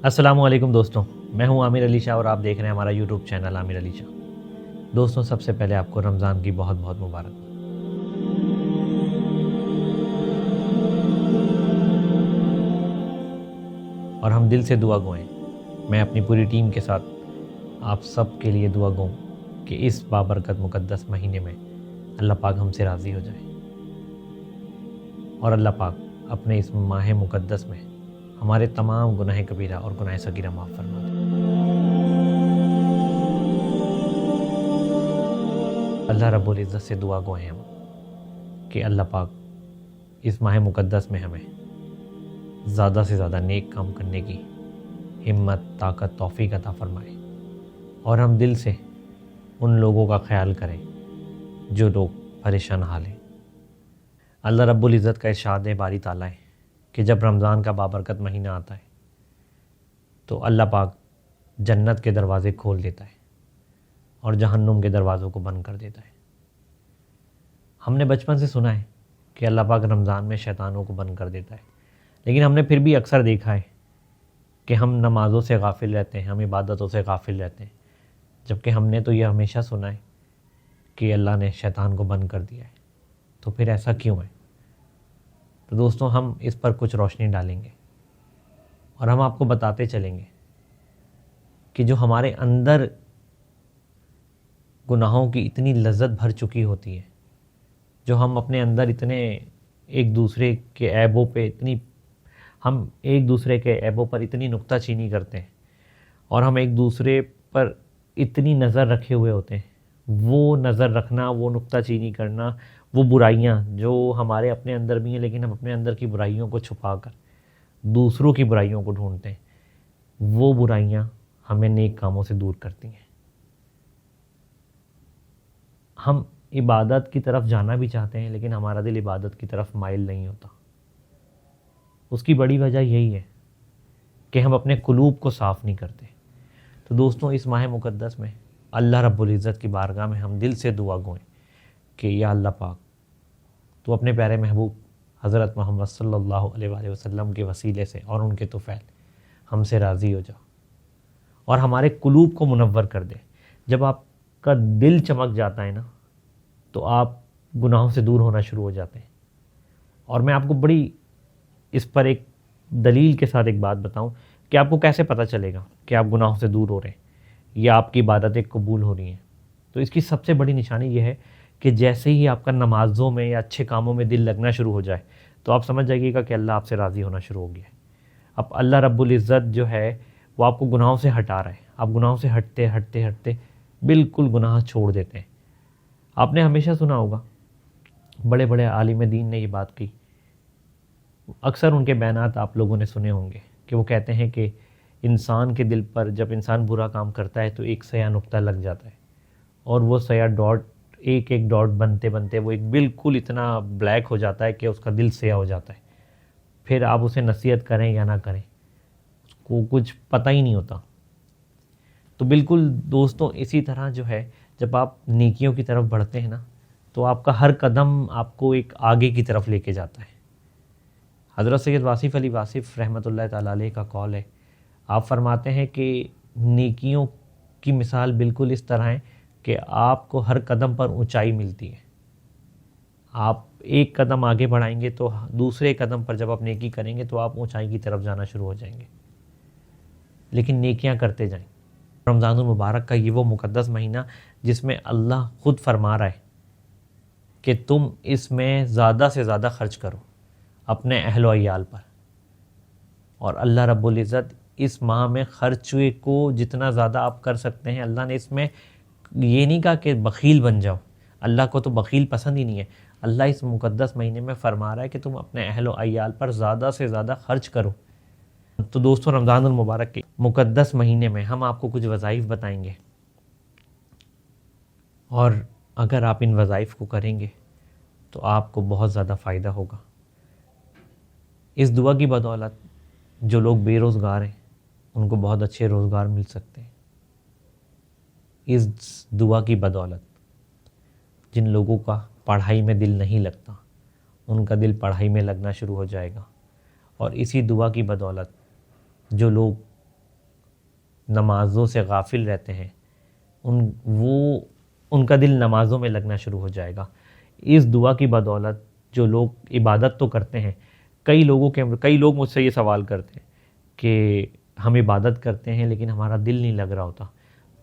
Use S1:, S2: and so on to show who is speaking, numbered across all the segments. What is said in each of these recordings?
S1: السلام علیکم دوستوں، میں ہوں عامر علی شاہ اور آپ دیکھ رہے ہیں ہمارا یوٹیوب چینل عامر علی شاہ۔ دوستوں، سب سے پہلے آپ کو رمضان کی بہت بہت مبارک۔ اور ہم دل سے دعا گوئیں، میں اپنی پوری ٹیم کے ساتھ آپ سب کے لیے دعا گوں کہ اس بابرکت مقدس مہینے میں اللہ پاک ہم سے راضی ہو جائے اور اللہ پاک اپنے اس ماہ مقدس میں ہمارے تمام گناہ کبیرہ اور گناہ صغیرہ معاف فرما دے۔ اللہ رب العزت سے دعا گوئیں ہم کہ اللہ پاک اس ماہ مقدس میں ہمیں زیادہ سے زیادہ نیک کام کرنے کی ہمت، طاقت، توفیق عطا فرمائے اور ہم دل سے ان لوگوں کا خیال کریں جو لوگ پریشان حال ہیں۔ اللہ رب العزت کا ارشاد ہے باری تعالیٰ ہے کہ جب رمضان کا بابرکت مہینہ آتا ہے تو اللہ پاک جنت کے دروازے کھول دیتا ہے اور جہنم کے دروازوں کو بند کر دیتا ہے۔ ہم نے بچپن سے سنا ہے کہ اللہ پاک رمضان میں شیطانوں کو بند کر دیتا ہے، لیکن ہم نے پھر بھی اکثر دیکھا ہے کہ ہم نمازوں سے غافل رہتے ہیں، ہم عبادتوں سے غافل رہتے ہیں، جبکہ ہم نے تو یہ ہمیشہ سنا ہے کہ اللہ نے شیطان کو بند کر دیا ہے۔ تو پھر ایسا کیوں ہے؟ تو دوستوں، ہم اس پر کچھ روشنی ڈالیں گے اور ہم آپ کو بتاتے چلیں گے کہ جو ہمارے اندر گناہوں کی اتنی لذت بھر چکی ہوتی ہے، جو ہم اپنے اندر اتنے ایک دوسرے کے عیبوں پر اتنی نکتہ چینی کرتے ہیں اور ہم ایک دوسرے پر اتنی نظر رکھے ہوئے ہوتے ہیں، وہ نظر رکھنا، وہ نکتہ چینی کرنا، وہ برائیاں جو ہمارے اپنے اندر بھی ہیں لیکن ہم اپنے اندر کی برائیوں کو چھپا کر دوسروں کی برائیوں کو ڈھونڈتے ہیں، وہ برائیاں ہمیں نیک کاموں سے دور کرتی ہیں۔ ہم عبادت کی طرف جانا بھی چاہتے ہیں لیکن ہمارا دل عبادت کی طرف مائل نہیں ہوتا۔ اس کی بڑی وجہ یہی ہے کہ ہم اپنے قلوب کو صاف نہیں کرتے۔ تو دوستوں، اس ماہ مقدس میں اللہ رب العزت کی بارگاہ میں ہم دل سے دعا گوئیں کہ یا اللہ پاک تو اپنے پیارے محبوب حضرت محمد صلی اللہ علیہ وآلہ وسلم کے وسیلے سے اور ان کے طفیل ہم سے راضی ہو جاؤ اور ہمارے قلوب کو منور کر دے۔ جب آپ کا دل چمک جاتا ہے نا تو آپ گناہوں سے دور ہونا شروع ہو جاتے ہیں۔ اور میں آپ کو بڑی اس پر ایک دلیل کے ساتھ ایک بات بتاؤں کہ آپ کو کیسے پتہ چلے گا کہ آپ گناہوں سے دور ہو رہے ہیں یا آپ کی عبادتیں قبول ہو رہی ہیں۔ تو اس کی سب سے بڑی نشانی یہ ہے کہ جیسے ہی آپ کا نمازوں میں یا اچھے کاموں میں دل لگنا شروع ہو جائے تو آپ سمجھ جائیے گا کہ اللہ آپ سے راضی ہونا شروع ہو گیا ہے۔ اب اللہ رب العزت جو ہے وہ آپ کو گناہوں سے ہٹا رہا ہے۔ آپ گناہوں سے ہٹتے بالکل گناہ چھوڑ دیتے ہیں۔ آپ نے ہمیشہ سنا ہوگا، بڑے بڑے عالم دین نے یہ بات کی، اکثر ان کے بیانات آپ لوگوں نے سنے ہوں گے کہ وہ کہتے ہیں کہ انسان کے دل پر جب انسان برا کام کرتا ہے تو ایک سیاہ نقطہ لگ جاتا ہے اور وہ سیاہ ڈاٹ ایک ڈاٹ بنتے وہ ایک بالکل اتنا بلیک ہو جاتا ہے کہ اس کا دل سیاہ ہو جاتا ہے۔ پھر آپ اسے نصیحت کریں یا نہ کریں اس کو کچھ پتہ ہی نہیں ہوتا۔ تو بالکل دوستوں، اسی طرح جو ہے جب آپ نیکیوں کی طرف بڑھتے ہیں نا تو آپ کا ہر قدم آپ کو ایک آگے کی طرف لے کے جاتا ہے۔ حضرت سید واصف علی واصف رحمۃ اللہ تعالیٰ علیہ کا قول ہے، آپ فرماتے ہیں کہ نیکیوں کی مثال بالکل اس طرح ہے کہ آپ کو ہر قدم پر اونچائی ملتی ہے۔ آپ ایک قدم آگے بڑھائیں گے تو دوسرے قدم پر جب آپ نیکی کریں گے تو آپ اونچائی کی طرف جانا شروع ہو جائیں گے، لیکن نیکیاں کرتے جائیں۔ رمضان المبارک کا یہ وہ مقدس مہینہ جس میں اللہ خود فرما رہا ہے کہ تم اس میں زیادہ سے زیادہ خرچ کرو اپنے اہل و عیال پر، اور اللہ رب العزت اس ماہ میں خرچے کو جتنا زیادہ آپ کر سکتے ہیں، اللہ نے اس میں یہ نہیں کہا کہ بخیل بن جاؤ، اللہ کو تو بخیل پسند ہی نہیں ہے۔ اللہ اس مقدس مہینے میں فرما رہا ہے کہ تم اپنے اہل و عیال پر زیادہ سے زیادہ خرچ کرو۔ تو دوستوں، رمضان المبارک کے مقدس مہینے میں ہم آپ کو کچھ وظائف بتائیں گے اور اگر آپ ان وظائف کو کریں گے تو آپ کو بہت زیادہ فائدہ ہوگا۔ اس دعا کی بدولت جو لوگ بے روزگار ہیں ان کو بہت اچھے روزگار مل سکتے ہیں۔ اس دعا کی بدولت جن لوگوں کا پڑھائی میں دل نہیں لگتا ان کا دل پڑھائی میں لگنا شروع ہو جائے گا، اور اسی دعا کی بدولت جو لوگ نمازوں سے غافل رہتے ہیں ان کا دل نمازوں میں لگنا شروع ہو جائے گا۔ اس دعا کی بدولت جو لوگ عبادت تو کرتے ہیں، کئی لوگ مجھ سے یہ سوال کرتے ہیں کہ ہم عبادت کرتے ہیں لیکن ہمارا دل نہیں لگ رہا ہوتا،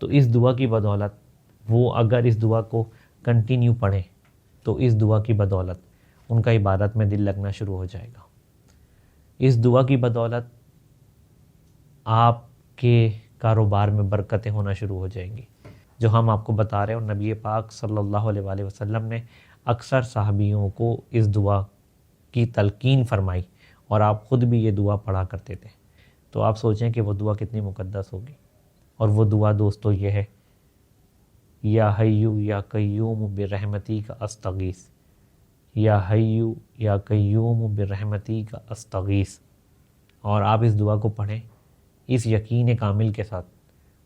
S1: تو اس دعا کی بدولت وہ اگر اس دعا کو کنٹینیو پڑھیں تو اس دعا کی بدولت ان کا عبادت میں دل لگنا شروع ہو جائے گا۔ اس دعا کی بدولت آپ کے کاروبار میں برکتیں ہونا شروع ہو جائیں گی، جو ہم آپ کو بتا رہے ہیں۔ اور نبی پاک صلی اللہ علیہ وآلہ وسلم نے اکثر صحابیوں کو اس دعا کی تلقین فرمائی اور آپ خود بھی یہ دعا پڑھا کرتے تھے، تو آپ سوچیں کہ وہ دعا کتنی مقدس ہوگی۔ اور وہ دعا دوستو یہ ہے، یا حیو یا قیوم برحمتی کا استغیث، یا حیو یا قیوم برحمتی کا استغیث۔ اور آپ اس دعا کو پڑھیں اس یقین کامل کے ساتھ،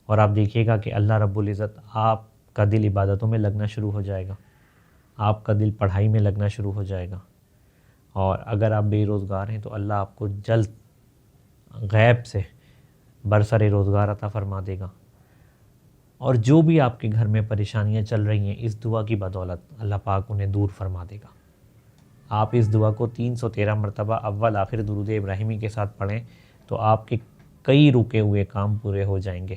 S1: اور آپ دیکھیے گا کہ اللہ رب العزت آپ کا دل عبادتوں میں لگنا شروع ہو جائے گا، آپ کا دل پڑھائی میں لگنا شروع ہو جائے گا۔ اور اگر آپ بے روزگار ہیں تو اللہ آپ کو جلد غیب سے برسر روزگار عطا فرما دے گا۔ اور جو بھی آپ کے گھر میں پریشانیاں چل رہی ہیں، اس دعا کی بدولت اللہ پاک انہیں دور فرما دے گا۔ آپ اس دعا کو 313 مرتبہ اول آخر درود ابراہیمی کے ساتھ پڑھیں تو آپ کے کئی رکے ہوئے کام پورے ہو جائیں گے۔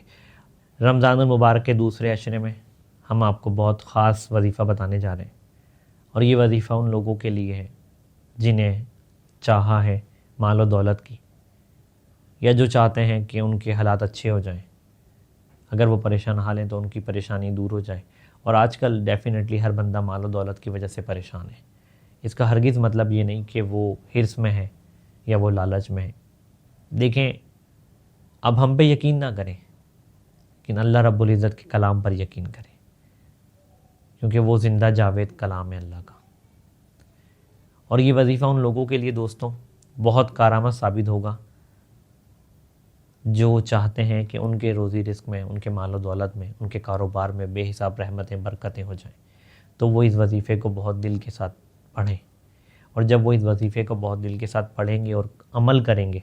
S1: رمضان المبارک کے دوسرے عشرے میں ہم آپ کو بہت خاص وظیفہ بتانے جا رہے ہیں، اور یہ وظیفہ ان لوگوں کے لیے ہے جنہیں چاہا ہے مال و دولت کی، یا جو چاہتے ہیں کہ ان کے حالات اچھے ہو جائیں، اگر وہ پریشان حال ہیں تو ان کی پریشانی دور ہو جائے۔ اور آج کل ڈیفینیٹلی ہر بندہ مال و دولت کی وجہ سے پریشان ہے۔ اس کا ہرگز مطلب یہ نہیں کہ وہ حرص میں ہے یا وہ لالچ میں ہے۔ دیکھیں، اب ہم پہ یقین نہ کریں لیکن اللہ رب العزت کے کلام پر یقین کریں، کیونکہ وہ زندہ جاوید کلام ہے اللہ کا۔ اور یہ وظیفہ ان لوگوں کے لیے دوستوں بہت کارآمد ثابت ہوگا جو چاہتے ہیں کہ ان کے روزی رزق میں، ان کے مال و دولت میں، ان کے کاروبار میں بے حساب رحمتیں برکتیں ہو جائیں، تو وہ اس وظیفے کو بہت دل کے ساتھ پڑھیں۔ اور جب وہ اس وظیفے کو بہت دل کے ساتھ پڑھیں گے اور عمل کریں گے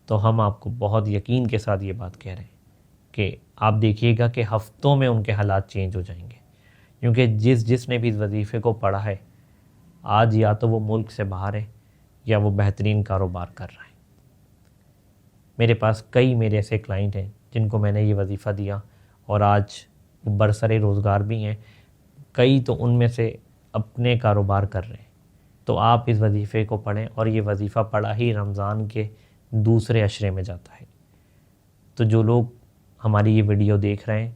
S1: تو ہم آپ کو بہت یقین کے ساتھ یہ بات کہہ رہے ہیں کہ آپ دیکھیے گا کہ ہفتوں میں ان کے حالات چینج ہو جائیں گے، کیونکہ جس نے بھی اس وظیفے کو پڑھا ہے آج یا تو وہ ملک سے باہر ہے یا وہ بہترین کاروبار کر رہا ہے۔ میرے پاس کئی میرے ایسے کلائنٹ ہیں جن کو میں نے یہ وظیفہ دیا اور آج وہ برسر روزگار بھی ہیں، کئی تو ان میں سے اپنے کاروبار کر رہے ہیں۔ تو آپ اس وظیفے کو پڑھیں، اور یہ وظیفہ پڑھا ہی رمضان کے دوسرے عشرے میں جاتا ہے۔ تو جو لوگ ہماری یہ ویڈیو دیکھ رہے ہیں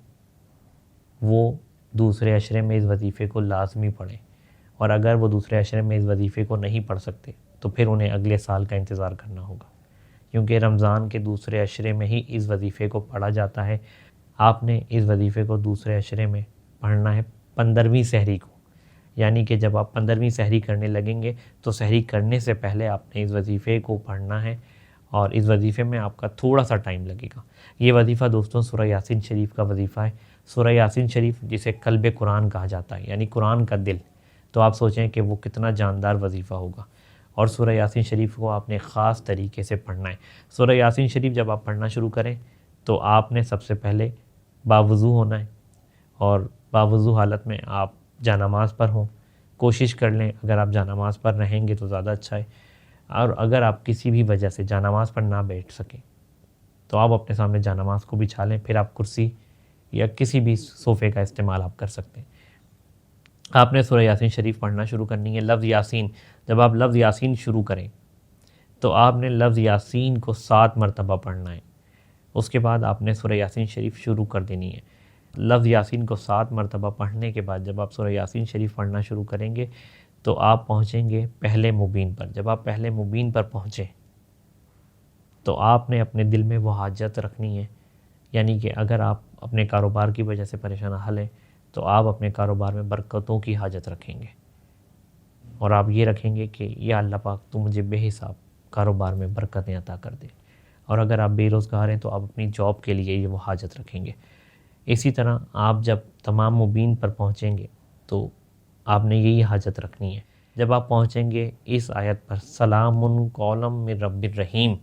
S1: وہ دوسرے عشرے میں اس وظیفے کو لازمی پڑھیں، اور اگر وہ دوسرے عشرے میں اس وظیفے کو نہیں پڑھ سکتے تو پھر انہیں اگلے سال کا انتظار کرنا ہوگا، کیونکہ رمضان کے دوسرے عشرے میں ہی اس وظیفے کو پڑھا جاتا ہے۔ آپ نے اس وظیفے کو دوسرے عشرے میں پڑھنا ہے 15ویں سحری کو، یعنی کہ جب آپ 15ویں سحری کرنے لگیں گے تو سحری کرنے سے پہلے آپ نے اس وظیفے کو پڑھنا ہے، اور اس وظیفے میں آپ کا تھوڑا سا ٹائم لگے گا۔ یہ وظیفہ دوستوں سورہ یاسین شریف کا وظیفہ ہے۔ سورہ یاسین شریف جسے قلب قرآن کہا جاتا ہے، یعنی قرآن کا دل، تو آپ سوچیں کہ وہ کتنا جاندار وظیفہ ہوگا۔ اور سورہ یاسین شریف کو آپ نے خاص طریقے سے پڑھنا ہے۔ سورہ یاسین شریف جب آپ پڑھنا شروع کریں تو آپ نے سب سے پہلے باوضو ہونا ہے، اور باوضو حالت میں آپ جانماز پر ہوں۔ کوشش کر لیں اگر آپ جانماز پر رہیں گے تو زیادہ اچھا ہے، اور اگر آپ کسی بھی وجہ سے جانماز پر نہ بیٹھ سکیں تو آپ اپنے سامنے جانماز کو بچھا لیں، پھر آپ کرسی یا کسی بھی صوفے کا استعمال آپ کر سکتے ہیں۔ آپ نے سورہ یاسین شریف پڑھنا شروع کرنی ہے۔ لفظ یاسین، جب آپ لفظ یاسین شروع کریں تو آپ نے لفظ یاسین کو 7 مرتبہ پڑھنا ہے۔ اس کے بعد آپ نے سورہ یاسین شریف شروع کر دینی ہے۔ لفظ یاسین کو 7 مرتبہ پڑھنے کے بعد جب آپ سورہ یاسین شریف پڑھنا شروع کریں گے تو آپ پہنچیں گے پہلے مبین پر۔ جب آپ پہلے مبین پر پہنچیں تو آپ نے اپنے دل میں وہ حاجت رکھنی ہے، یعنی کہ اگر آپ اپنے کاروبار کی وجہ سے پریشان حال ہیں تو آپ اپنے کاروبار میں برکتوں کی حاجت رکھیں گے، اور آپ یہ رکھیں گے کہ یا اللہ پاک تو مجھے بے حساب کاروبار میں برکتیں عطا کر دے۔ اور اگر آپ بے روزگار ہیں تو آپ اپنی جاب کے لیے یہ وہ حاجت رکھیں گے۔ اسی طرح آپ جب تمام مبین پر پہنچیں گے تو آپ نے یہی حاجت رکھنی ہے۔ جب آپ پہنچیں گے اس آیت پر سلام قولا من رب الرحیم،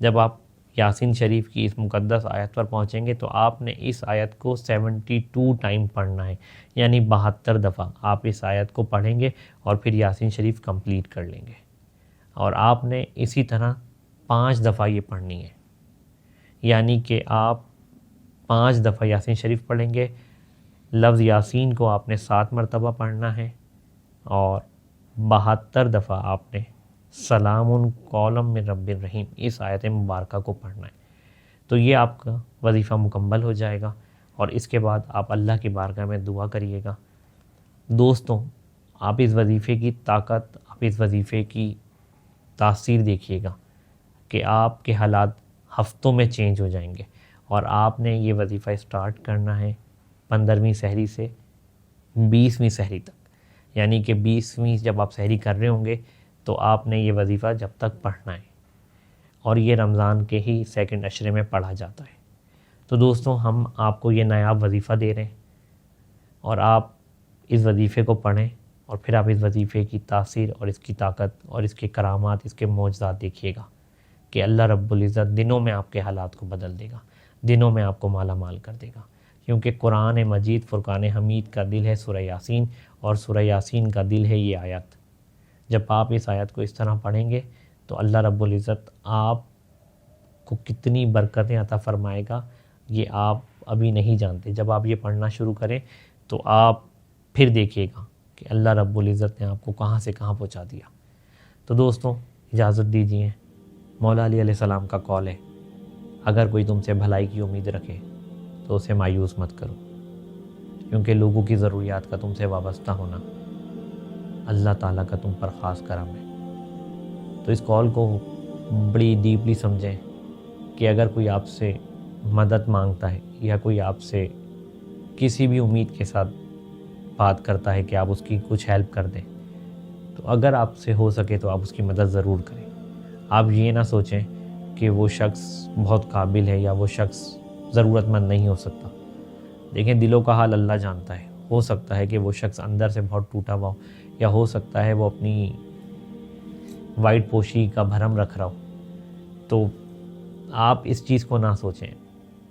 S1: جب آپ یاسین شریف کی اس مقدس آیت پر پہنچیں گے تو آپ نے اس آیت کو 72 ٹائم پڑھنا ہے، یعنی 72 دفعہ آپ اس آیت کو پڑھیں گے اور پھر یاسین شریف کمپلیٹ کر لیں گے۔ اور آپ نے اسی طرح 5 دفعہ یہ پڑھنی ہے، یعنی کہ آپ 5 دفعہ یاسین شریف پڑھیں گے۔ لفظ یاسین کو آپ نے 7 مرتبہ پڑھنا ہے اور 72 دفعہ آپ نے سلام قولا من رب الرحیم اس آیت مبارکہ کو پڑھنا ہے۔ تو یہ آپ کا وظیفہ مکمل ہو جائے گا، اور اس کے بعد آپ اللہ کی بارگاہ میں دعا کریے گا۔ دوستوں، آپ اس وظیفے کی طاقت، آپ اس وظیفے کی تاثیر دیکھیے گا کہ آپ کے حالات ہفتوں میں چینج ہو جائیں گے۔ اور آپ نے یہ وظیفہ اسٹارٹ کرنا ہے 15ویں سحری سے 20ویں سحری تک، یعنی کہ 20ویں جب آپ سحری کر رہے ہوں گے تو آپ نے یہ وظیفہ جب تک پڑھنا ہے، اور یہ رمضان کے ہی سیکنڈ عشرے میں پڑھا جاتا ہے۔ تو دوستوں، ہم آپ کو یہ نایاب وظیفہ دے رہے ہیں، اور آپ اس وظیفے کو پڑھیں، اور پھر آپ اس وظیفے کی تاثیر اور اس کی طاقت اور اس کے کرامات، اس کے معجزات دیکھیے گا کہ اللہ رب العزت دنوں میں آپ کے حالات کو بدل دے گا، دنوں میں آپ کو مالا مال کر دے گا، کیونکہ قرآن مجید فرقان حمید کا دل ہے سورہ یاسین، اور سورہ یاسین کا دل ہے یہ آیت۔ جب آپ اس آیت کو اس طرح پڑھیں گے تو اللہ رب العزت آپ کو کتنی برکتیں عطا فرمائے گا، یہ آپ ابھی نہیں جانتے۔ جب آپ یہ پڑھنا شروع کریں تو آپ پھر دیکھیے گا کہ اللہ رب العزت نے آپ کو کہاں سے کہاں پہنچا دیا۔ تو دوستوں، اجازت دیجیے، مولا علی علیہ السلام کا قول ہے، اگر کوئی تم سے بھلائی کی امید رکھے تو اسے مایوس مت کرو، کیونکہ لوگوں کی ضروریات کا تم سے وابستہ ہونا اللہ تعالیٰ کا تم پر خاص کرم ہے۔ تو اس قول کو بڑی ڈیپلی سمجھیں کہ اگر کوئی آپ سے مدد مانگتا ہے یا کوئی آپ سے کسی بھی امید کے ساتھ بات کرتا ہے کہ آپ اس کی کچھ ہیلپ کر دیں، تو اگر آپ سے ہو سکے تو آپ اس کی مدد ضرور کریں۔ آپ یہ نہ سوچیں کہ وہ شخص بہت قابل ہے یا وہ شخص ضرورت مند نہیں ہو سکتا۔ دیکھیں، دلوں کا حال اللہ جانتا ہے، ہو سکتا ہے کہ وہ شخص اندر سے بہت ٹوٹا ہوا ہو، یا ہو سکتا ہے وہ اپنی وائٹ پوشی کا بھرم رکھ رہا ہو۔ تو آپ اس چیز کو نہ سوچیں،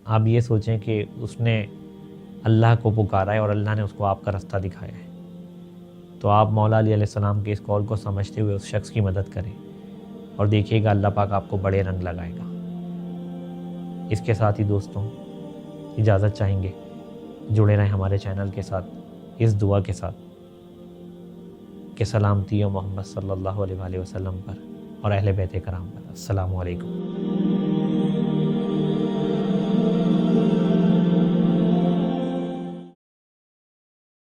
S1: آپ یہ سوچیں کہ اس نے اللہ کو پکارا ہے اور اللہ نے اس کو آپ کا رستہ دکھایا ہے۔ تو آپ مولا علی علیہ السلام کے اس قول کو سمجھتے ہوئے اس شخص کی مدد کریں، اور دیکھیے گا اللہ پاک آپ کو بڑے رنگ لگائے گا۔ اس کے ساتھ ہی دوستوں، اجازت چاہیں گے، جڑے رہیں ہمارے چینل کے ساتھ اس دعا کے ساتھ کہ سلامتی ہو محمد صلی اللہ علیہ وسلم پر اور اہل بیت کرام پر۔ السلام علیکم۔